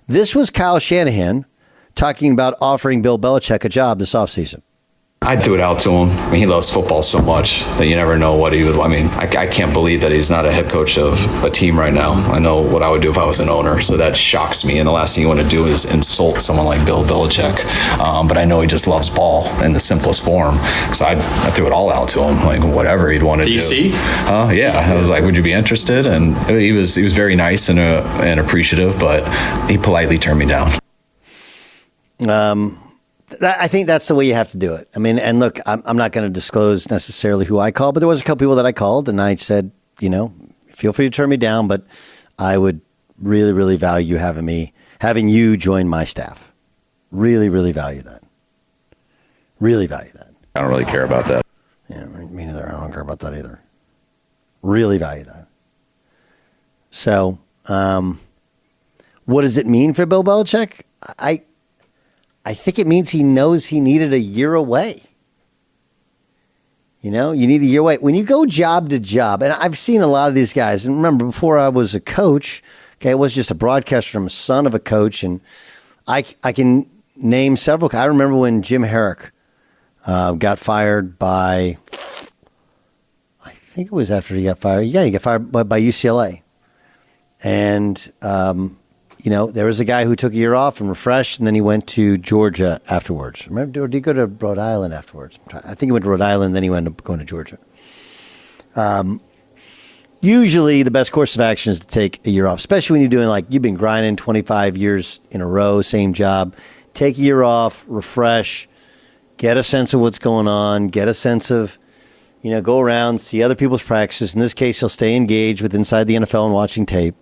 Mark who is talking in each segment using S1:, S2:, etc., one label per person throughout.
S1: This was Kyle Shanahan talking about offering Bill Belichick a job this offseason.
S2: I'd do it out to him. I mean, he loves football so much that you never know what he would. I mean, I can't believe that he's not a head coach of a team right now. I know what I would do if I was an owner, so that shocks me. And the last thing you want to do is insult someone like Bill Belichick. But I know he just loves ball in the simplest form. So I threw it all out to him, like whatever he'd want to do.
S3: DC?
S2: Yeah. I was like, would you be interested? And he was very nice and appreciative, but he politely turned me down.
S1: I think that's the way you have to do it. I mean, and look, I'm not going to disclose necessarily who I called, but there was a couple people that I called, and I said, feel free to turn me down, but I would really, really value having you join my staff. Really, really value that. Really value that.
S3: I don't really care about that.
S1: Yeah, me neither. I don't care about that either. Really value that. So, what does it mean for Bill Belichick? I think it means he knows he needed a year away. You need a year away. When you go job to job, and I've seen a lot of these guys, and remember, before I was a coach, I was just a broadcaster. I'm a son of a coach, and I can name several. I remember when Jim Harbaugh got fired by, I think it was after he got fired. Yeah, he got fired by UCLA. And, there was a guy who took a year off and refreshed, and then he went to Georgia afterwards. Remember, or did he go to Rhode Island afterwards? I think he went to Rhode Island, then he went up going to Georgia. Usually, the best course of action is to take a year off, especially when you're doing you've been grinding 25 years in a row, same job. Take a year off, refresh, get a sense of what's going on, get a sense of, go around, see other people's practices. In this case, he'll stay engaged with inside the NFL and watching tape.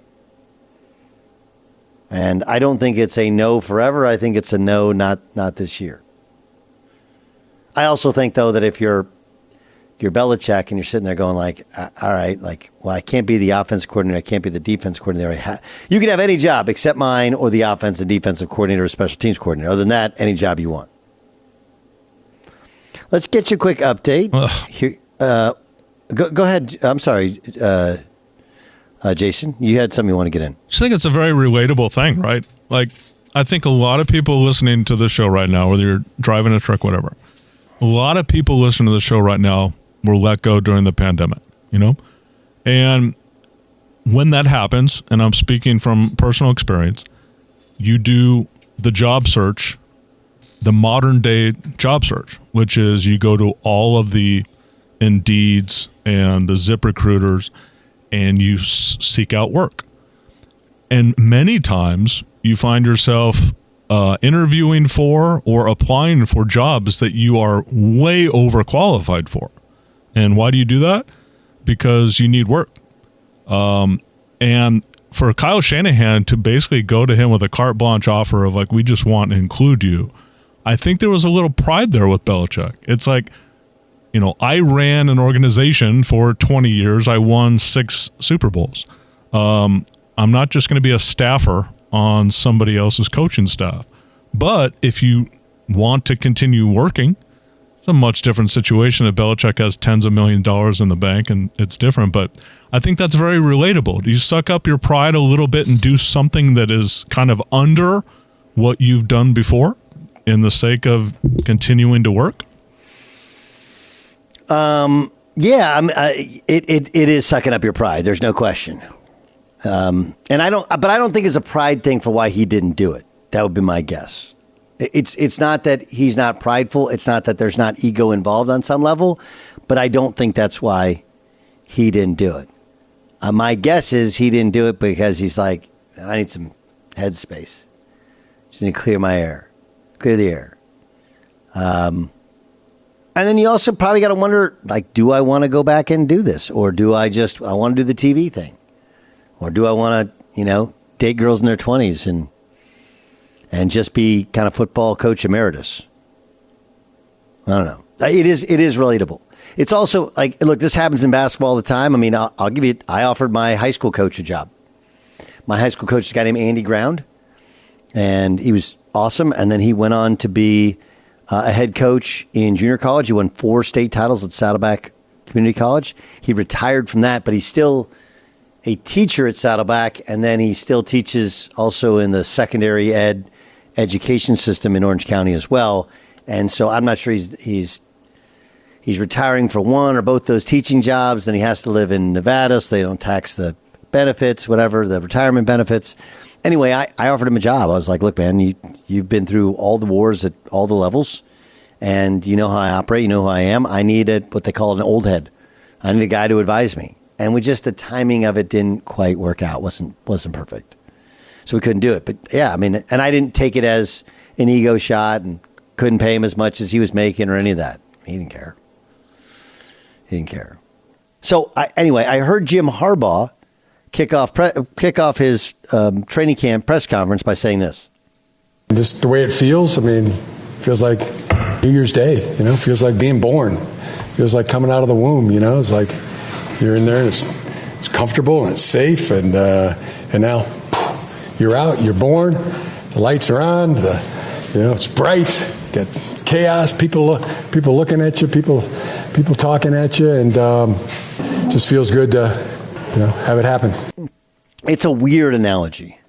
S1: And I don't think it's a no forever. I think it's a no, not this year. I also think, though, that if you're Belichick and you're sitting there going all right, I can't be the offense coordinator. I can't be the defense coordinator. You can have any job except mine or the offense and defensive coordinator or special teams coordinator. Other than that, any job you want. Let's get you a quick update. Here, go ahead. I'm sorry, Jason, you had something you want to get in.
S4: I just think it's a very relatable thing, right? I think a lot of people listening to the show right now, whether you're driving a truck, whatever, a lot of people listening to the show right now were let go during the pandemic, And when that happens, and I'm speaking from personal experience, you do the job search, the modern day job search, which is you go to all of the Indeeds and the ZipRecruiters, and you seek out work. And many times you find yourself interviewing for or applying for jobs that you are way overqualified for. And why do you do that? Because you need work. And for Kyle Shanahan to basically go to him with a carte blanche offer of we just want to include you, I think there was a little pride there with Belichick. It's I ran an organization for 20 years. I won 6 Super Bowls. I'm not just going to be a staffer on somebody else's coaching staff. But if you want to continue working, it's a much different situation. If Belichick has tens of millions of dollars in the bank, and it's different. But I think that's very relatable. Do you suck up your pride a little bit and do something that is kind of under what you've done before in the sake of continuing to work?
S1: It is sucking up your pride. There's no question. And I don't think it's a pride thing for why he didn't do it. That would be my guess. It's not that he's not prideful. It's not that there's not ego involved on some level, but I don't think that's why he didn't do it. My guess is he didn't do it because he's I need some headspace. Just need to clear the air. And then you also probably got to wonder, do I want to go back and do this? Or do I want to do the TV thing? Or do I want to, date girls in their 20s and just be kind of football coach emeritus? I don't know. It is relatable. It's also look, this happens in basketball all the time. I mean, I'll give you, I offered my high school coach a job. My high school coach is a guy named Andy Ground, and he was awesome. And then he went on to be a head coach in junior college. He won 4 state titles at Saddleback Community College. He retired from that, but he's still a teacher at Saddleback, and then he still teaches also in the secondary education system in Orange County as well. And so I'm not sure he's retiring for one or both those teaching jobs. Then he has to live in Nevada, so they don't tax the benefits, whatever, the retirement benefits. Anyway, I offered him a job. I was like, look, man, you've been through all the wars at all the levels, and you know how I operate. You know who I am. I need what they call an old head. I need a guy to advise me. And the timing of it didn't quite work out. Wasn't perfect. So we couldn't do it. But yeah, I mean, and I didn't take it as an ego shot and couldn't pay him as much as he was making or any of that. He didn't care. So anyway, I heard Jim Harbaugh kick off his training camp press conference by saying this.
S3: Just the way it feels, I mean, feels like New Year's Day, feels like being born. Feels like coming out of the womb, It's like you're in there and it's comfortable and it's safe, and now you're out, you're born, the lights are on, it's bright, you got chaos, people looking at you, people talking at you, and just feels good to have it happen.
S1: It's a weird analogy.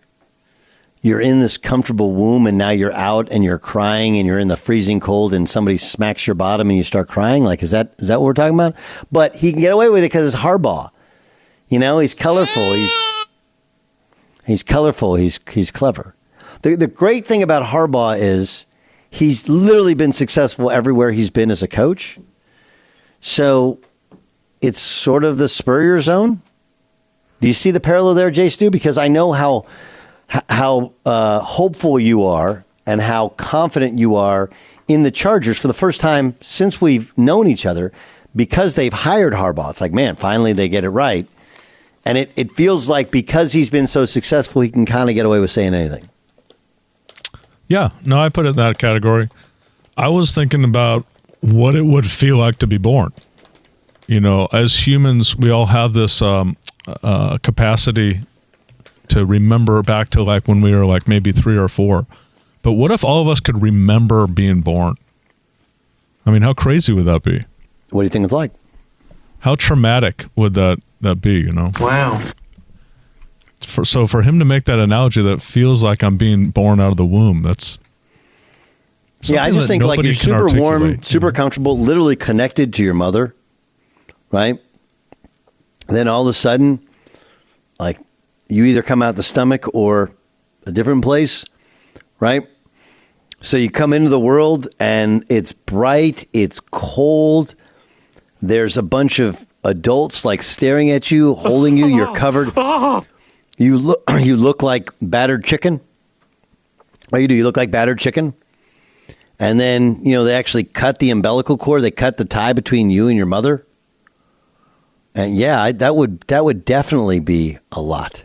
S1: You're in this comfortable womb, and now you're out and you're crying and you're in the freezing cold and somebody smacks your bottom and you start crying. Like, is that what we're talking about? But he can get away with it because it's Harbaugh. He's colorful. He's colorful. He's clever. The great thing about Harbaugh is he's literally been successful everywhere he's been as a coach. So it's sort of the Spurrier zone. Do you see the parallel there, Jay Stu? Because I know how hopeful you are and how confident you are in the Chargers for the first time since we've known each other, because they've hired Harbaugh. It's like, man, finally they get it right. And it feels like because he's been so successful, he can kind of get away with saying anything.
S4: Yeah, no, I put it in that category. I was thinking about what it would feel like to be born. As humans, we all have this capacity to remember back to like when we were like maybe 3 or 4. But what if all of us could remember being born? I mean, how crazy would that be?
S1: What do you think it's like?
S4: How traumatic would that be,
S5: Wow.
S4: So for him to make that analogy that feels like I'm being born out of the womb, that's...
S1: Yeah, I just think like you're super warm, super comfortable, literally connected to your mother, right? Then all of a sudden, like, you either come out the stomach or a different place, right? So you come into the world and it's bright, it's cold. There's a bunch of adults like staring at you, holding you. You're covered. You look like battered chicken. What you do? You look like battered chicken. And then, they actually cut the umbilical cord. They cut the tie between you and your mother. And yeah, that would definitely be a lot.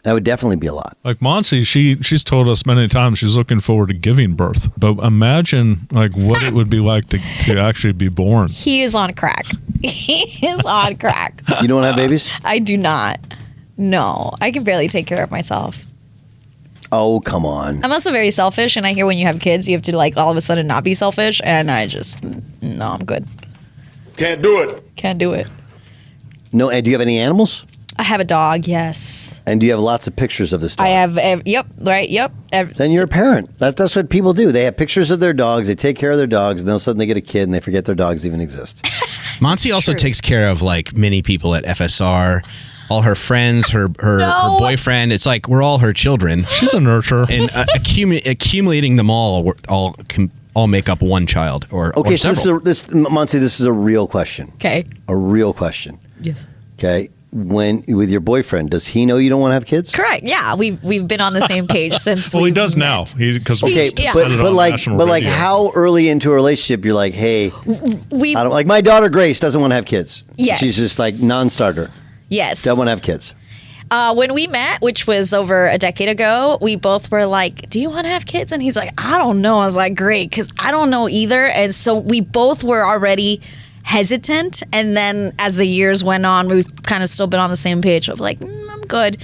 S1: That would definitely be a lot.
S4: Like Monsi, she's told us many times she's looking forward to giving birth. But imagine like what it would be like to actually be born.
S6: He is on crack. He is on crack.
S1: You don't have babies?
S6: I do not. No, I can barely take care of myself.
S1: Oh, come on.
S6: I'm also very selfish, and I hear when you have kids, you have to like all of a sudden not be selfish, and I'm good.
S5: Can't do it.
S6: Can't do it.
S1: No, and do you have any animals?
S6: I have a dog, yes.
S1: And do you have lots of pictures of this dog?
S6: I have, yep.
S1: Then you're a parent. That's what people do. They have pictures of their dogs, they take care of their dogs, and then all of a sudden they get a kid and they forget their dogs even exist.
S7: Monty also takes care of like many people at FSR, all her friends, her boyfriend. It's like we're all her children.
S4: She's a nurturer.
S7: And accumulating them all make up one child or
S1: so Monty, this is a real question.
S6: Okay.
S1: A real question.
S6: Yes.
S1: Okay. When with your boyfriend, does he know you don't want to have kids?
S6: Correct. Yeah, we've been on the same page since.
S4: Well, he does now. Because
S1: but how early into a relationship you're like, hey, I don't like my daughter Grace doesn't want to have kids.
S6: Yes.
S1: She's just like non-starter.
S6: Yes.
S1: Doesn't want to have kids.
S6: When we met, which was over a decade ago, we both were like, do you want to have kids? And he's like, I don't know. I was like, great, because I don't know either. And so we both were already hesitant. And then as the years went on, we've kind of still been on the same page of like, I'm good.